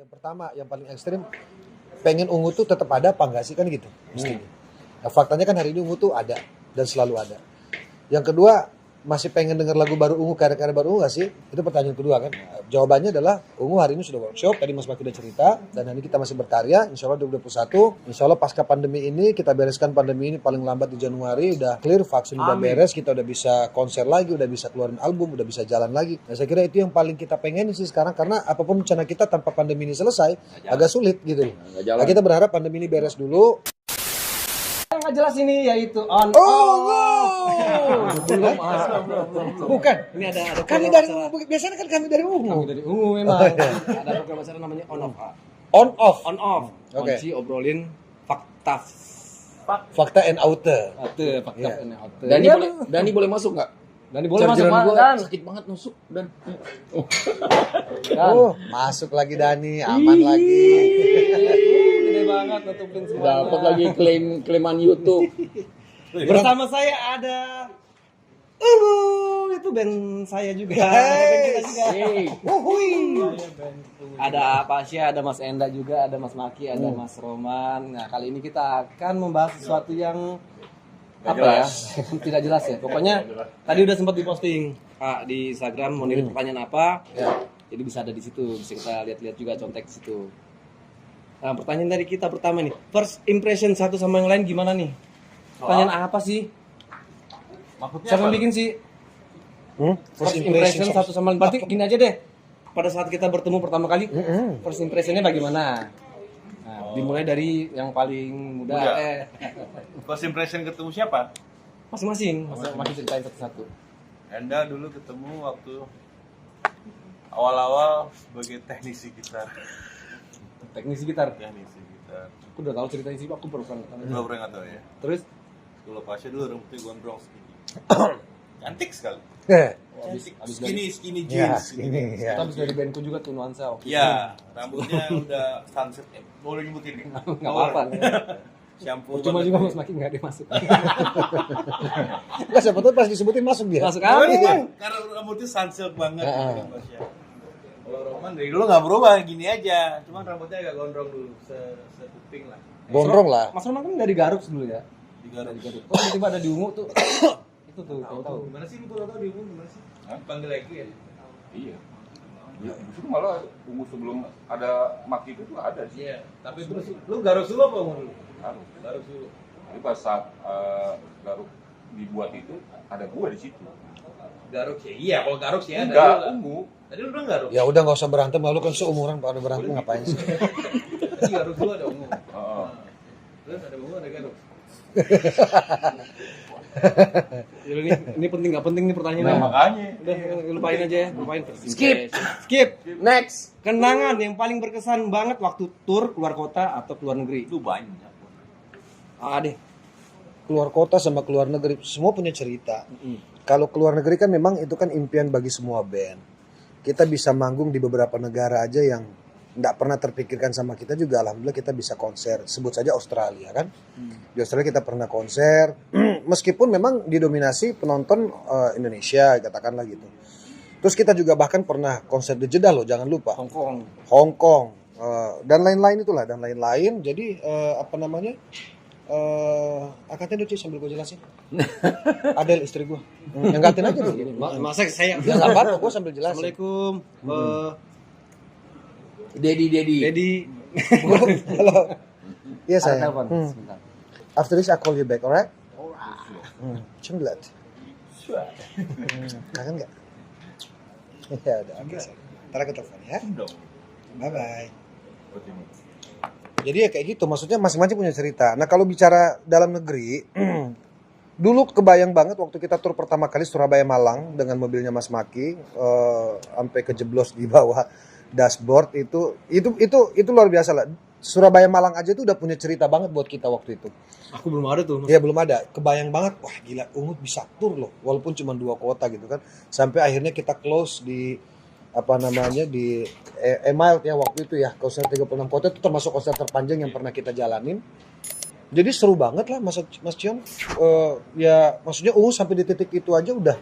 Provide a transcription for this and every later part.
Yang pertama, yang paling ekstrim, pengen ungu tuh tetap ada apa enggak sih kan gitu mestinya. Nah, faktanya kan hari ini ungu tuh ada dan selalu ada. Yang kedua, masih pengen denger lagu baru ungu, karya-karya baru ungu nggak sih? Itu pertanyaan kedua kan. Jawabannya adalah ungu hari ini sudah workshop, tadi Mas Maki udah cerita, dan hari ini kita masih berkarya, insya Allah 2021. Insya Allah pasca pandemi ini, kita bereskan pandemi ini paling lambat di Januari, udah clear, vaksin udah beres, kita udah bisa konser lagi, udah bisa keluarin album, udah bisa jalan lagi. Nah saya kira itu yang paling kita pengen sih sekarang, karena apapun rencana kita tanpa pandemi ini selesai, agak sulit gitu. Nah kita berharap pandemi ini beres dulu. Nggak jelas ini yaitu on Belum. Bukan. Ini ada Kami dari ungu, biasanya kan kami dari ungu. kami dari ungu memang. Ada program acara namanya on off. On off. On off. Oke. Kunci obrolin fakta. Fakta and outer. Fakta Iya. ini outer. Dani boleh masuk nggak? Dan boleh masuk Chargeran Pak, gua Dan. sakit banget nusuk dan. Oh, masuk lagi Dani, aman lagi. Gede banget nutupin semua. Dapat lagi klaiman YouTube. Bersama saya ada itu band saya juga. Band kita juga. Hey, Ada Pasya, ada Mas Enda juga, ada Mas Maki, ada Mas Roman. Nah, kali ini kita akan membahas sesuatu yang apa ya? Tidak jelas ya. Pokoknya tadi udah sempat diposting Pak di Instagram mau ngirim pertanyaan apa. Ya. Jadi bisa ada di situ, bisa kita lihat-lihat juga contek di situ. Nah, pertanyaan dari kita pertama nih. First impression satu sama yang lain gimana nih? Pertanyaan apa sih? Maksudnya Siapa apa? yang bikin sih? First First impression satu sama lain. Berarti gini aja deh. Pada saat kita bertemu pertama kali, first impressionnya bagaimana? Nah, dimulai dari yang paling muda. Muda. First impression ketemu siapa? Masing-masing. Masing ceritain satu-satu. Enda dulu ketemu waktu awal-awal sebagai teknisi gitar. Teknisi gitar. Teknisi gitar. Aku udah tahu ceritanya sih, aku baru pernah tahu. Lo pernah nggak tahu ya? Terus Kalau Pasha dulu rambutnya gondrong skinny. Cantik sekali. Skinny Ya, jeans. ini ya. kita habis dari bandku juga tuh nuansa. Oke. Iya, rambutnya udah sunset. Boleh nyebutin nih? Nggak apa-apa. Shampoo. Cuma banget. juga Mas Maki nggak ada masuk. Enggak, siapa tahu pas disebutin masuk dia. Masuk apa? Karena rambutnya sunset banget. Ah. gitu kan, Pasha. Kalau Roman dari dulu nggak berubah, gini aja. Cuma rambutnya agak gondrong dulu, sekuping lah. Gondrong lah. Mas Roman kan dari Garut dulu ya. Di Garut. Oh, tiba-tiba ada di Ungu tuh. Itu tuh, tahu-tahu. Gimana sih lu tahu di umum gimana sih? Panggil lagi ya? iya. Ya, justru malah tunggu sebelum ada Maki itu tuh ada sih. Iya, tapi terus lu Garut dulu apa umum dulu? Harus. Garut dulu. Jadi pas saat Garuk dibuat itu ada gua di situ. Garut sih. Iya, kalau Garut sih ada. Enggak, ungu. Tadi lu bilang Garut. Ya udah nggak usah berantem, lalu kan seumuran pada berantem ngapain sih? Tadi Garut dulu ada umum. Heeh. Terus ada umum ada Garut. Ya, ini penting nggak penting nih pertanyaannya. Nah, makanya. Udah lupain aja ya, lupain. Skip. Skip. Next. Kenangan yang paling berkesan banget waktu tour keluar kota atau keluar negeri. Itu banyak. Deh. Keluar kota sama keluar negeri, semua punya cerita. Kalau keluar negeri kan memang itu kan impian bagi semua band. Kita bisa manggung di beberapa negara aja yang nggak pernah terpikirkan sama kita juga. Alhamdulillah kita bisa konser. Sebut saja Australia kan. Di Australia kita pernah konser. Meskipun memang didominasi penonton Indonesia, katakanlah gitu. Terus kita juga bahkan pernah konser di Jeddah loh, jangan lupa. Hong Kong dan lain-lain itulah, dan lain-lain. Jadi apa namanya? Angkatin dulu Ci, sambil gue jelasin. Adel istri gue. Angkatin aja dulu. Masa saya. Ya nggak apa-apa, gue sambil jelasin. Assalamualaikum. Dedi. Dedi. Halo. Iya Ada saya. telepon sebentar. After this I call you back, alright? Cembelat. Kangen nggak? Ya udah, oke. Ntar aku telepon ya. Bye bye. Jadi ya kayak gitu, maksudnya masing-masing punya cerita. Nah kalau bicara dalam negeri, dulu kebayang banget waktu kita tur pertama kali Surabaya Malang dengan mobilnya Mas Maki, sampai kejeblos di bawah dashboard itu luar biasa lah. Surabaya Malang aja tuh udah punya cerita banget buat kita waktu itu. Aku belum ada tuh. Ya belum ada, kebayang banget, wah gila Ungut bisa tur loh, walaupun cuma 2 kota gitu kan. Sampai akhirnya kita close di apa namanya di Email ya waktu itu ya, konser 36 kota itu termasuk konser terpanjang yang pernah kita jalanin. Jadi seru banget lah Mas Cion. Ya maksudnya Ungu sampai di titik itu aja udah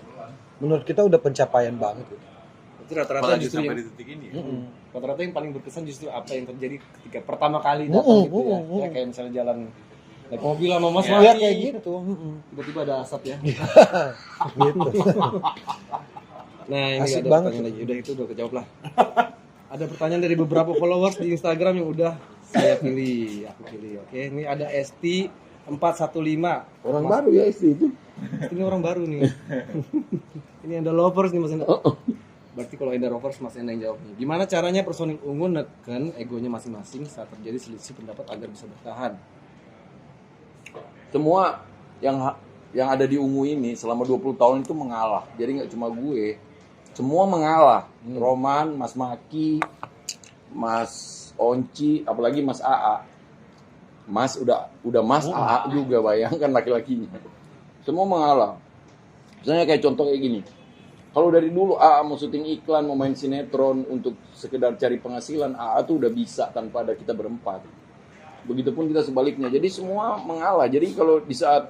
menurut kita udah pencapaian banget gitu. Itu rata-rata Apalagi justru sampai yang di titik ini. rata-rata yang paling berkesan justru apa yang terjadi ketika pertama kali datang gitu ya. Ya kayak misalnya jalan naik mobil sama Mas Ya Maki, kayak gitu. tiba-tiba ada asap ya. Gitu. Nah ini Asik ada banget pertanyaan lagi, udah itu udah kejawab lah. Ada pertanyaan dari beberapa followers di Instagram yang udah saya pilih, aku pilih. Oke, ini ada Esti 415. Orang baru ya istri itu. Ini orang baru nih. Ini ada lovers nih Mas Enda. Berarti kalau ada lovers Mas Enda yang jawab nih. Gimana caranya personil ungu neken egonya masing-masing saat terjadi selisih pendapat agar bisa bertahan? Semua yang ada di Ungu ini selama 20 tahun itu mengalah. Jadi nggak cuma gue, semua mengalah. Roman, Mas Maki, Mas Onci, apalagi Mas AA. Mas udah Mas AA juga, bayangkan laki-lakinya. Semua mengalah. Misalnya kayak contoh kayak gini. Kalau dari dulu AA mau syuting iklan, mau main sinetron untuk sekedar cari penghasilan, AA tuh udah bisa tanpa ada kita berempat. Begitupun kita sebaliknya. Jadi semua mengalah. Jadi kalau di saat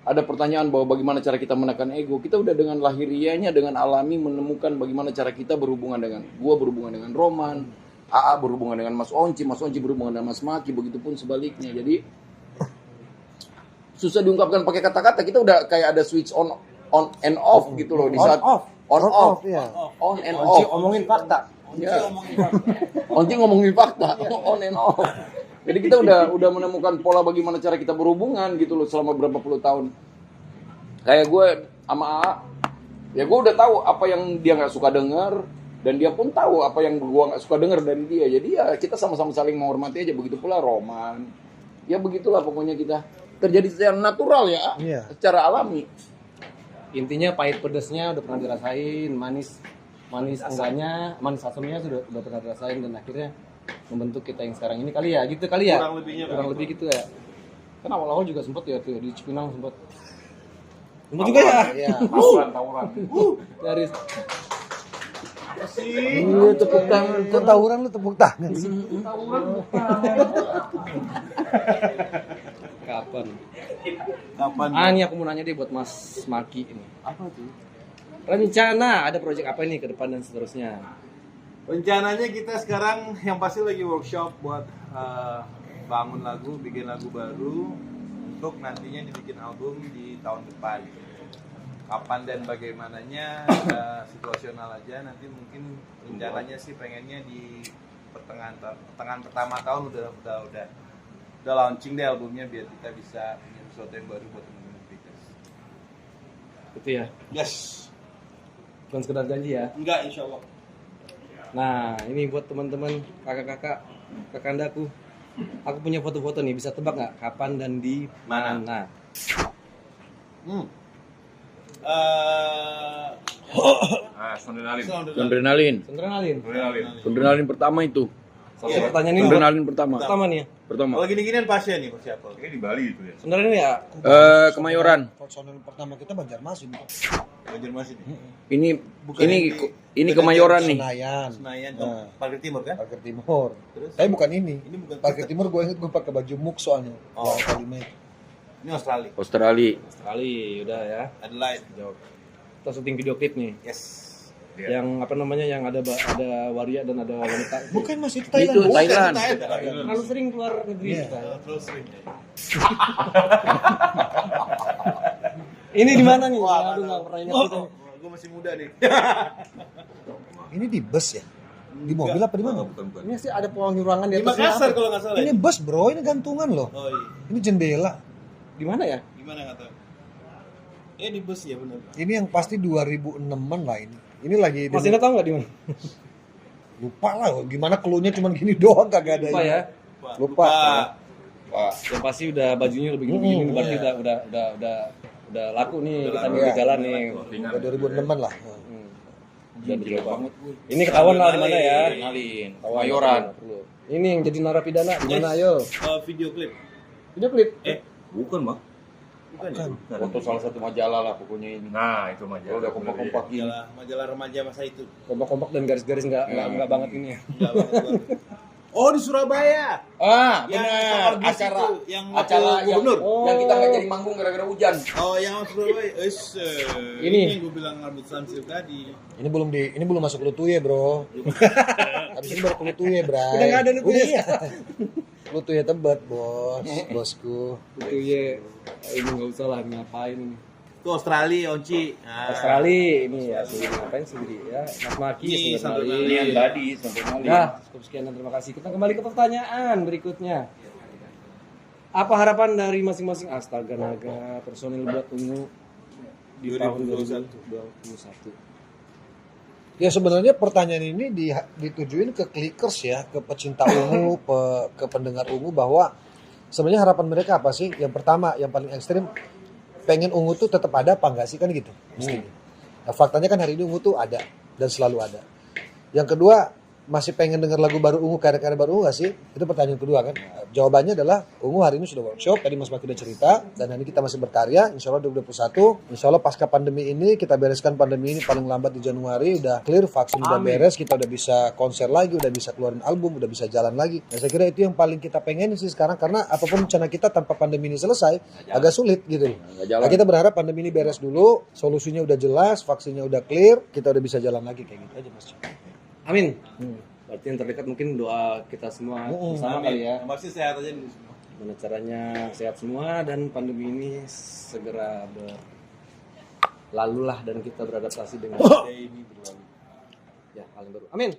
ada pertanyaan bahwa bagaimana cara kita menekan ego, kita udah dengan lahiriahnya, dengan alami menemukan bagaimana cara kita berhubungan dengan gua, berhubungan dengan Roman, AA berhubungan dengan Mas Onci berhubungan dengan Mas Maki, begitupun sebaliknya. Jadi susah diungkapkan pakai kata-kata. Kita udah kayak ada switch on and off gitu loh di saat on off, ya. on and Onci off. omongin fakta. Ya. Onci ngomongin fakta, on and off. Jadi kita udah menemukan pola bagaimana cara kita berhubungan gitu loh selama berapa puluh tahun. Kayak gue sama AA, ya gue udah tahu apa yang dia nggak suka dengar dan dia pun tahu apa yang gue nggak suka dengar dari dia. Jadi ya kita sama-sama saling menghormati aja. Begitu pula Roman. Ya begitulah pokoknya kita terjadi secara natural ya, secara alami. Intinya pahit pedesnya udah pernah dirasain, manis enggaknya, manis asamnya udah pernah dirasain dan akhirnya membentuk kita yang sekarang ini kali ya, gitu kali ya. Kurang lebih gitu ya. Kan awal-awal juga sempet ya tuh di Cipinang sempet juga ya. Iya. Tawuran. Dari Iya, tepuk tangan. Kok tawuran lu tepuk tangan sih? kapan? Kapan? Ini aku mau nanya deh buat Mas Maki ini. Apa tuh? Rencana ada proyek apa ini ke depan dan seterusnya? Rencananya kita sekarang yang pasti lagi workshop buat bangun lagu, bikin lagu baru untuk nantinya dibikin album di tahun depan. Kapan dan bagaimananya situasional aja. Nanti mungkin rencananya sih pengennya di pertengahan pertama tahun udah launching deh albumnya biar kita bisa punya sesuatu yang baru buat teman-teman Speakers. Itu ya. Yes. Bukan sekedar janji ya. Enggak, insya Allah. Nah, ini buat teman-teman, kakak-kakak, kakandaku. Aku punya foto-foto nih, bisa tebak nggak kapan dan di mana? Sondrenalin. Adrenalin. Adrenalin Pertama itu. Satu pertanyaan ini Adrenalin pertama. nih ya. Pertama. Kalau gini-ginian pasnya nih siapa? Kayaknya di Bali itu ya. Sebenarnya ini ya, Kemayoran. Personel pertama kita Banjarmasin. Banjarmasin. Ini Bukan ini Kemayoran nih. Senayan. Tuh, Parkir Timur kan? Parkir Timur. Terus? Tapi bukan ini. Ini bukan Parkir Timur gue inget gue pakai baju muk soalnya. Oh. Yang kali Ini Australia. Australia. sekali udah ya. Adelaide. Jawab. Kita syuting video klip nih. Yes. Yang apa namanya yang ada waria dan ada wanita. Bukan Mas, itu Itu Thailand. Thailand. Terlalu sering keluar negeri kita. Terus sering. Ini di mana nih? Wah, Aduh, mana? nggak pernah ingat kita. Gue masih muda nih. Ini di bus ya? Di mobil apa di mana? Bukan. Ini sih ada pewangi ruangan di Di atasnya. Makassar apa? kalau nggak salah. Ini ya? bus bro, ini gantungan loh. Oh iya. Ini jendela. Di mana ya? Gimana nggak tahu? Di bus ya benar. Ini yang pasti 2006-an lah ini. Ini lagi Mas Ina tahu nggak di mana? lupa lah, gimana keluhnya cuman gini doang kagak ada. Lupa ya. Lupa. Wah, Yang pasti udah bajunya lebih begini berarti udah laku nih kita nih di jalan nih. Udah 2006-an lah. Dan gila banget. Ini ketahuan lah di mana ya? Adrenalin. Kemayoran. Ini yang jadi narapidana di mana ayo? Video klip. Video klip. Bukan, Bang. Bukan ya? Foto salah satu majalah lah pokoknya ini. Nah, itu majalah. Udah kompak-kompak gini. Majalah remaja masa itu. Kompak-kompak dan garis-garis nggak banget ini ya. Enggak banget. Oh, di Surabaya. Ah, Yang benar. Orgis Acara itu, yang waktu acara yang, gubernur. yang kita nggak jadi manggung gara-gara hujan. Oh, yang Surabaya. Ini. yang gue bilang rambut Samsil tadi. Ini belum masuk Lutuye, Bro. Habis ini baru ke Lutuye, Bray. Udah nggak ada Lutuye. Udah, iya. Lutuye Tebet, Bos. Bosku. Itu ya, ini nggak usah lah ngapain ini. Itu Australia, Onci. Nah. Australia ini ya, sendiri ngapain sendiri ya. Mas Maki Ini sampai sampai kali. Ini yang tadi sampai malam. Nah, cukup sekian dan terima kasih. Kita kembali ke pertanyaan berikutnya. Apa harapan dari masing-masing astaga naga personil buat Ungu di tahun 2021? Ya sebenarnya pertanyaan ini ditujuin ke clickers ya, ke pecinta ungu, ke pendengar ungu bahwa sebenarnya harapan mereka apa sih? Yang pertama, yang paling ekstrim, pengen ungu tuh tetap ada apa enggak sih kan gitu mestinya. Nah, faktanya kan hari ini ungu tuh ada dan selalu ada. Yang kedua, masih pengen dengar lagu baru ungu, karya-karya baru ungu nggak sih? Itu pertanyaan kedua kan. Jawabannya adalah ungu hari ini sudah workshop, tadi Mas Maki udah cerita, dan hari ini kita masih berkarya, insya Allah 2021, insya Allah pasca pandemi ini, kita bereskan pandemi ini paling lambat di Januari, udah clear, vaksin udah beres, kita udah bisa konser lagi, udah bisa keluarin album, udah bisa jalan lagi. Dan saya kira itu yang paling kita pengen sih sekarang, karena apapun rencana kita tanpa pandemi ini selesai, agak sulit gitu. Nggak jalan. Nah, kita berharap pandemi ini beres dulu, solusinya udah jelas, vaksinnya udah clear, kita udah bisa jalan lagi kayak gitu aja Mas. Amin. Berarti yang terdekat mungkin doa kita semua bersama kali ya. Yang pasti sehat aja nih semua. Gimana caranya sehat semua dan pandemi ini segera berlalulah dan kita beradaptasi dengan Ini berlalu. ya hal yang baru. Amin.